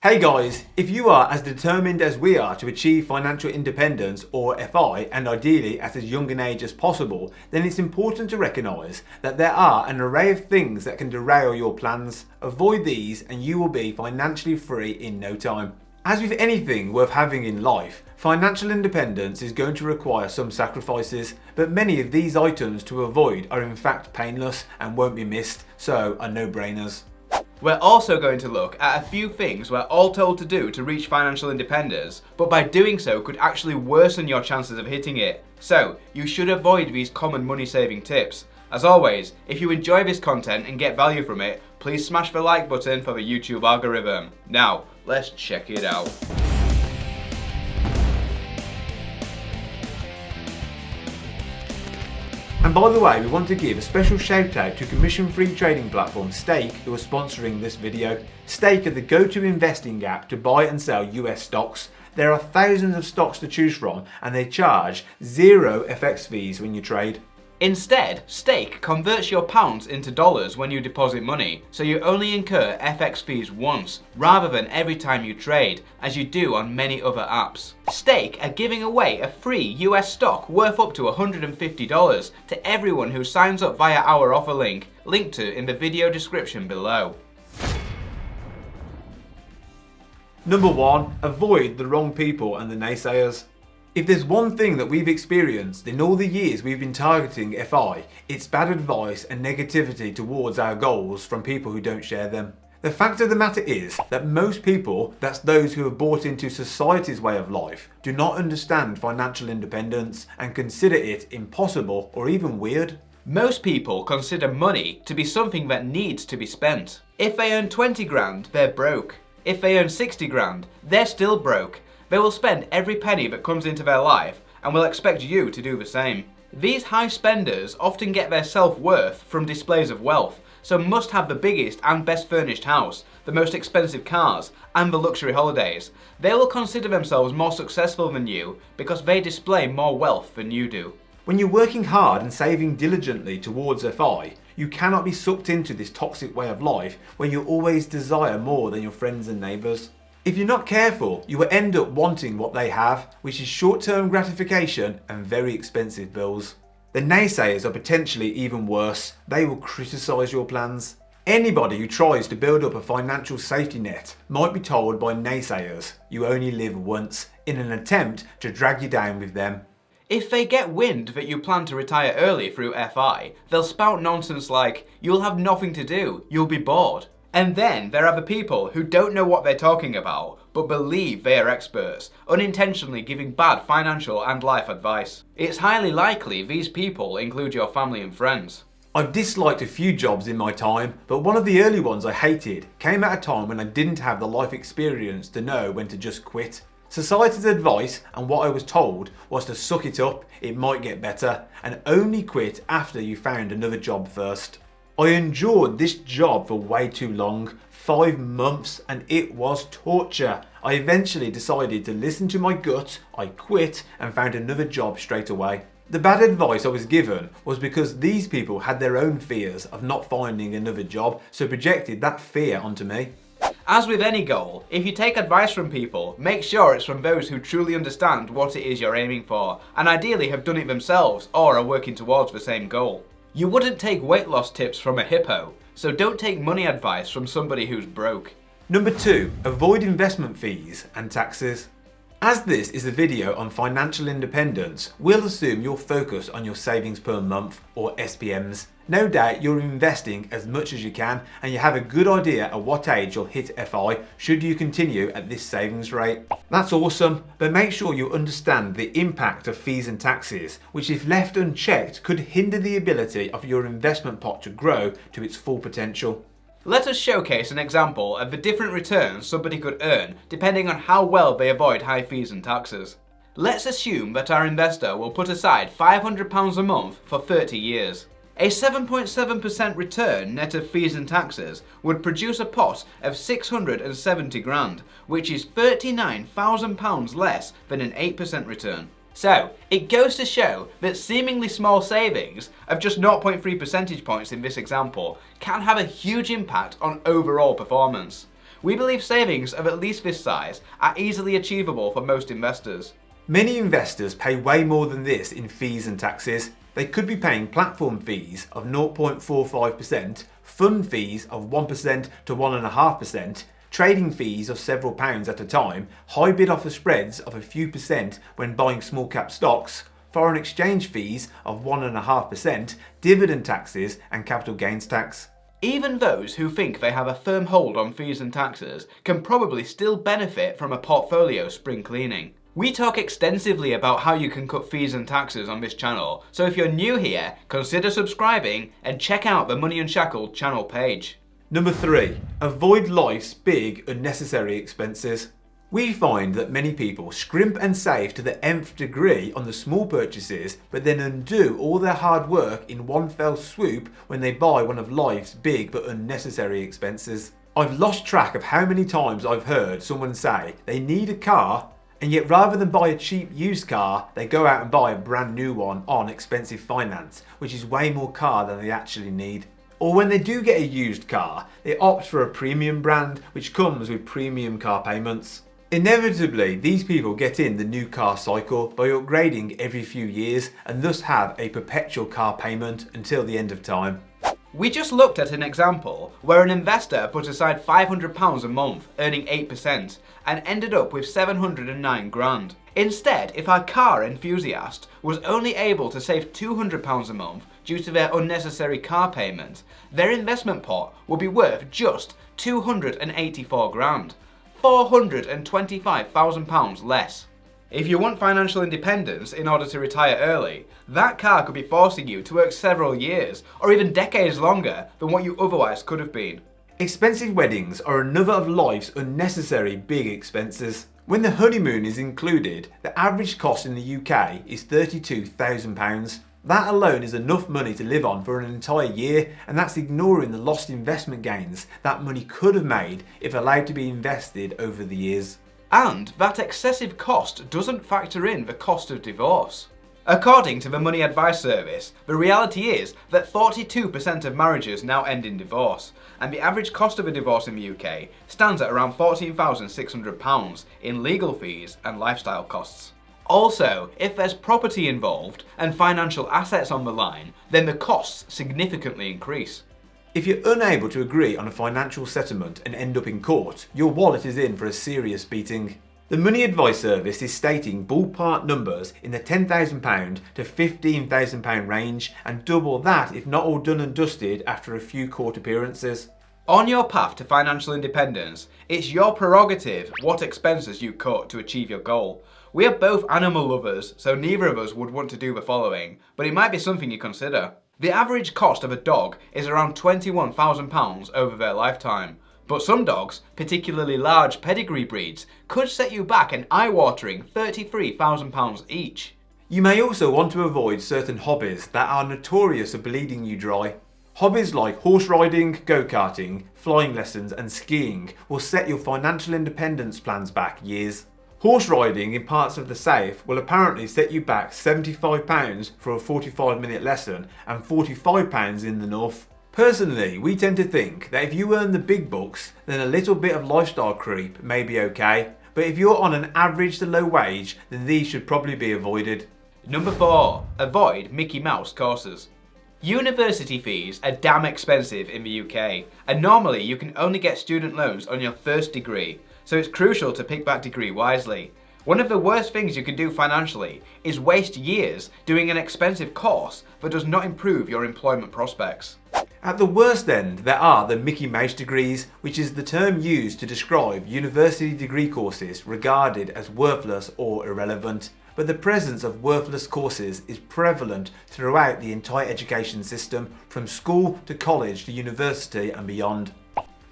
Hey guys, if you are as determined as we are to achieve financial independence or FI, and ideally at as young an age as possible, then it's important to recognise that there are an array of things that can derail your plans. Avoid these and you will be financially free in no time. As with anything worth having in life, financial independence is going to require some sacrifices, but many of these items to avoid are in fact painless and won't be missed, so are no-brainers. We're also going to look at a few things we're all told to do to reach financial independence, but by doing so could actually worsen your chances of hitting it. So, you should avoid these common money saving tips. As always, if you enjoy this content and get value from it, please smash the like button for the YouTube algorithm. Now, let's check it out. And by the way, we want to give a special shout out to commission-free trading platform Stake, who are sponsoring this video. Stake are the go-to investing app to buy and sell US stocks. There are thousands of stocks to choose from and they charge zero FX fees when you trade. Instead, Stake converts your pounds into dollars when you deposit money, so you only incur FX fees once, rather than every time you trade, as you do on many other apps. Stake are giving away a free US stock worth up to $150 to everyone who signs up via our offer link, linked to in the video description below. Number 1. Avoid the wrong people and the naysayers. If there's one thing that we've experienced in all the years we've been targeting FI, it's bad advice and negativity towards our goals from people who don't share them. The fact of the matter is that most people, that's those who have bought into society's way of life, do not understand financial independence and consider it impossible or even weird. Most people consider money to be something that needs to be spent. If they earn 20 grand, they're broke. If they earn 60 grand, they're still broke. They will spend every penny that comes into their life and will expect you to do the same. These high spenders often get their self-worth from displays of wealth, so must have the biggest and best furnished house, the most expensive cars, and the luxury holidays. They will consider themselves more successful than you because they display more wealth than you do. When you're working hard and saving diligently towards FI, you cannot be sucked into this toxic way of life where you always desire more than your friends and neighbours. If you're not careful, you will end up wanting what they have, which is short-term gratification and very expensive bills. The naysayers are potentially even worse. They will criticise your plans. Anybody who tries to build up a financial safety net might be told by naysayers you only live once, in an attempt to drag you down with them. If they get wind that you plan to retire early through FI, they'll spout nonsense like, "You'll have nothing to do, you'll be bored." And then there are the people who don't know what they're talking about, but believe they are experts, unintentionally giving bad financial and life advice. It's highly likely these people include your family and friends. I've disliked a few jobs in my time, but one of the early ones I hated came at a time when I didn't have the life experience to know when to just quit. Society's advice and what I was told was to suck it up, it might get better, and only quit after you found another job first. I endured this job for way too long, 5 months, and it was torture. I eventually decided to listen to my gut, I quit and found another job straight away. The bad advice I was given was because these people had their own fears of not finding another job, so projected that fear onto me. As with any goal, if you take advice from people, make sure it's from those who truly understand what it is you're aiming for, and ideally have done it themselves or are working towards the same goal. You wouldn't take weight loss tips from a hippo, so don't take money advice from somebody who's broke. Number 2, avoid investment fees and taxes. As this is a video on financial independence, we'll assume you're focused on your savings per month, or SPMs. No doubt you're investing as much as you can and you have a good idea at what age you'll hit FI should you continue at this savings rate. That's awesome, but make sure you understand the impact of fees and taxes, which if left unchecked could hinder the ability of your investment pot to grow to its full potential. Let us showcase an example of the different returns somebody could earn depending on how well they avoid high fees and taxes. Let's assume that our investor will put aside £500 a month for 30 years. A 7.7% return net of fees and taxes would produce a pot of 670 grand, which is £39,000 less than an 8% return. So, it goes to show that seemingly small savings of just 0.3 percentage points in this example can have a huge impact on overall performance. We believe savings of at least this size are easily achievable for most investors. Many investors pay way more than this in fees and taxes. They could be paying platform fees of 0.45%, fund fees of 1% to 1.5%, trading fees of several pounds at a time, high bid offer spreads of a few percent when buying small cap stocks, foreign exchange fees of 1.5%, dividend taxes and capital gains tax. Even those who think they have a firm hold on fees and taxes can probably still benefit from a portfolio spring cleaning. We talk extensively about how you can cut fees and taxes on this channel, so if you're new here, consider subscribing and check out the Money Unshackled channel page. Number 3. Avoid life's big unnecessary expenses. We find that many people scrimp and save to the nth degree on the small purchases, but then undo all their hard work in one fell swoop when they buy one of life's big but unnecessary expenses. I've lost track of how many times I've heard someone say they need a car, and yet rather than buy a cheap used car, they go out and buy a brand new one on expensive finance, which is way more car than they actually need. Or when they do get a used car, they opt for a premium brand, which comes with premium car payments. Inevitably, these people get in the new car cycle by upgrading every few years and thus have a perpetual car payment until the end of time. We just looked at an example where an investor put aside £500 a month, earning 8%, and ended up with 709 grand. Instead, if our car enthusiast was only able to save £200 a month due to their unnecessary car payment, their investment pot would be worth just 284 grand, £425,000 less. If you want financial independence in order to retire early, that car could be forcing you to work several years or even decades longer than what you otherwise could have been. Expensive weddings are another of life's unnecessary big expenses. When the honeymoon is included, the average cost in the UK is £32,000. That alone is enough money to live on for an entire year, and that's ignoring the lost investment gains that money could have made if allowed to be invested over the years. And that excessive cost doesn't factor in the cost of divorce. According to the Money Advice Service, the reality is that 42% of marriages now end in divorce, and the average cost of a divorce in the UK stands at around £14,600 in legal fees and lifestyle costs. Also, if there's property involved and financial assets on the line, then the costs significantly increase. If you're unable to agree on a financial settlement and end up in court, your wallet is in for a serious beating. The Money Advice Service is stating ballpark numbers in the £10,000 to £15,000 range, and double that if not all done and dusted after a few court appearances. On your path to financial independence, it's your prerogative what expenses you cut to achieve your goal. We are both animal lovers, so neither of us would want to do the following, but it might be something you consider. The average cost of a dog is around £21,000 over their lifetime, but some dogs, particularly large pedigree breeds, could set you back an eye-watering £33,000 each. You may also want to avoid certain hobbies that are notorious for bleeding you dry. Hobbies like horse riding, go-karting, flying lessons and skiing will set your financial independence plans back years. Horse riding in parts of the south will apparently set you back £75 for a 45-minute lesson and £45 in the north. Personally, we tend to think that if you earn the big bucks, then a little bit of lifestyle creep may be okay, but if you're on an average to low wage, then these should probably be avoided. Number 4. Avoid Mickey Mouse courses. University fees are damn expensive in the UK, and normally you can only get student loans on your first degree, so it's crucial to pick that degree wisely. One of the worst things you can do financially is waste years doing an expensive course that does not improve your employment prospects. At the worst end, there are the Mickey Mouse degrees, which is the term used to describe university degree courses regarded as worthless or irrelevant. But the presence of worthless courses is prevalent throughout the entire education system, from school to college to university and beyond.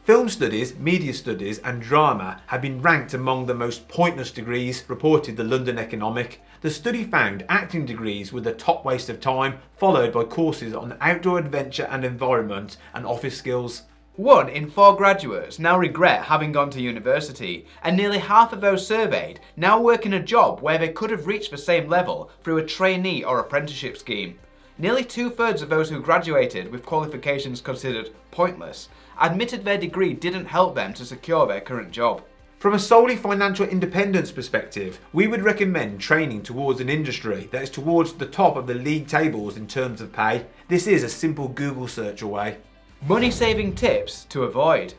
Film studies, media studies and drama have been ranked among the most pointless degrees, reported the London Economic. The study found acting degrees were the top waste of time, followed by courses on outdoor adventure and environment and office skills. 1 in 4 graduates now regret having gone to university, and nearly half of those surveyed now work in a job where they could have reached the same level through a trainee or apprenticeship scheme. Nearly 2/3 of those who graduated with qualifications considered pointless admitted their degree didn't help them to secure their current job. From a solely financial independence perspective, we would recommend training towards an industry that is towards the top of the league tables in terms of pay. This is a simple Google search away. Money saving tips to avoid.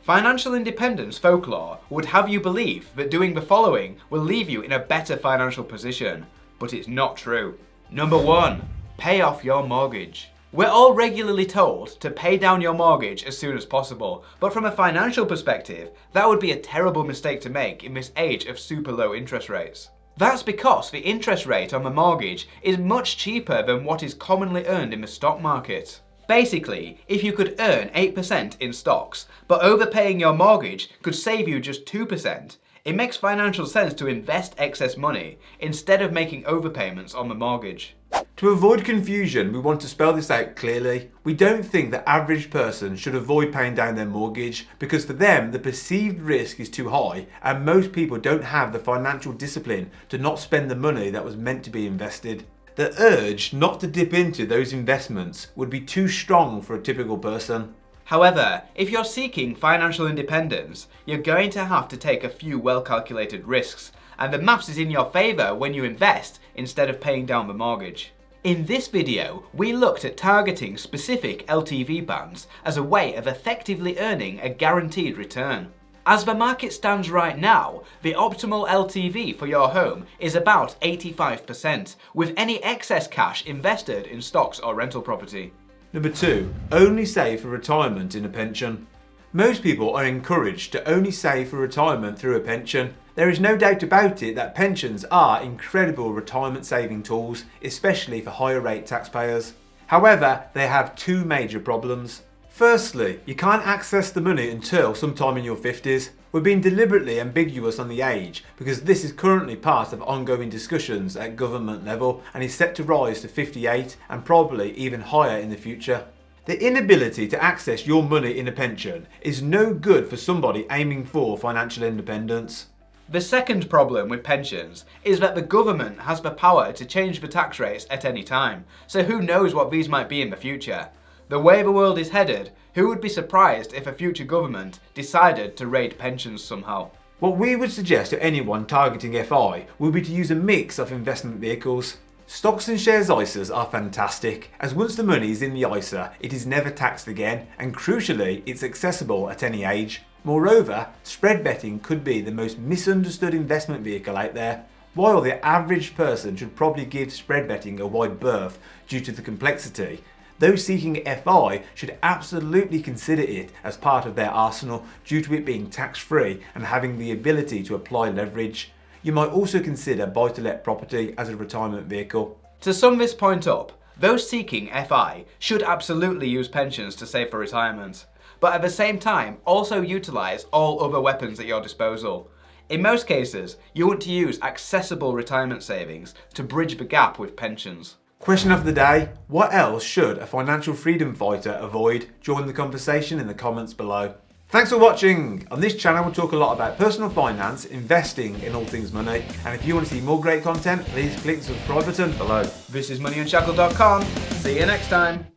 Financial independence folklore would have you believe that doing the following will leave you in a better financial position, but it's not true. Number 1. Pay off your mortgage. We're all regularly told to pay down your mortgage as soon as possible, but from a financial perspective, that would be a terrible mistake to make in this age of super low interest rates. That's because the interest rate on the mortgage is much cheaper than what is commonly earned in the stock market. Basically, if you could earn 8% in stocks, but overpaying your mortgage could save you just 2%, it makes financial sense to invest excess money instead of making overpayments on the mortgage. To avoid confusion, we want to spell this out clearly. We don't think the average person should avoid paying down their mortgage because for them the perceived risk is too high and most people don't have the financial discipline to not spend the money that was meant to be invested. The urge not to dip into those investments would be too strong for a typical person. However, if you're seeking financial independence, you're going to have to take a few well-calculated risks, and the maths is in your favour when you invest instead of paying down the mortgage. In this video, we looked at targeting specific LTV bands as a way of effectively earning a guaranteed return. As the market stands right now, the optimal LTV for your home is about 85%, with any excess cash invested in stocks or rental property. Number 2, only save for retirement in a pension. Most people are encouraged to only save for retirement through a pension. There is no doubt about it that pensions are incredible retirement saving tools, especially for higher rate taxpayers. However, they have two major problems. Firstly, you can't access the money until sometime in your 50s. We're being deliberately ambiguous on the age because this is currently part of ongoing discussions at government level and is set to rise to 58 and probably even higher in the future. The inability to access your money in a pension is no good for somebody aiming for financial independence. The second problem with pensions is that the government has the power to change the tax rates at any time, so who knows what these might be in the future. The way the world is headed, who would be surprised if a future government decided to raid pensions somehow? What we would suggest to anyone targeting FI would be to use a mix of investment vehicles. Stocks and shares ISAs are fantastic, as once the money is in the ISA, it is never taxed again, and crucially, it's accessible at any age. Moreover, spread betting could be the most misunderstood investment vehicle out there. While the average person should probably give spread betting a wide berth due to the complexity, those seeking FI should absolutely consider it as part of their arsenal due to it being tax-free and having the ability to apply leverage. You might also consider buy-to-let property as a retirement vehicle. To sum this point up, those seeking FI should absolutely use pensions to save for retirement, but at the same time also utilise all other weapons at your disposal. In most cases, you want to use accessible retirement savings to bridge the gap with pensions. Question of the day, what else should a financial freedom fighter avoid? Join the conversation in the comments below. Thanks for watching. On this channel we'll talk a lot about personal finance, investing in all things money, and if you want to see more great content, please click the subscribe button below. This is MoneyUnshackled.com. See you next time.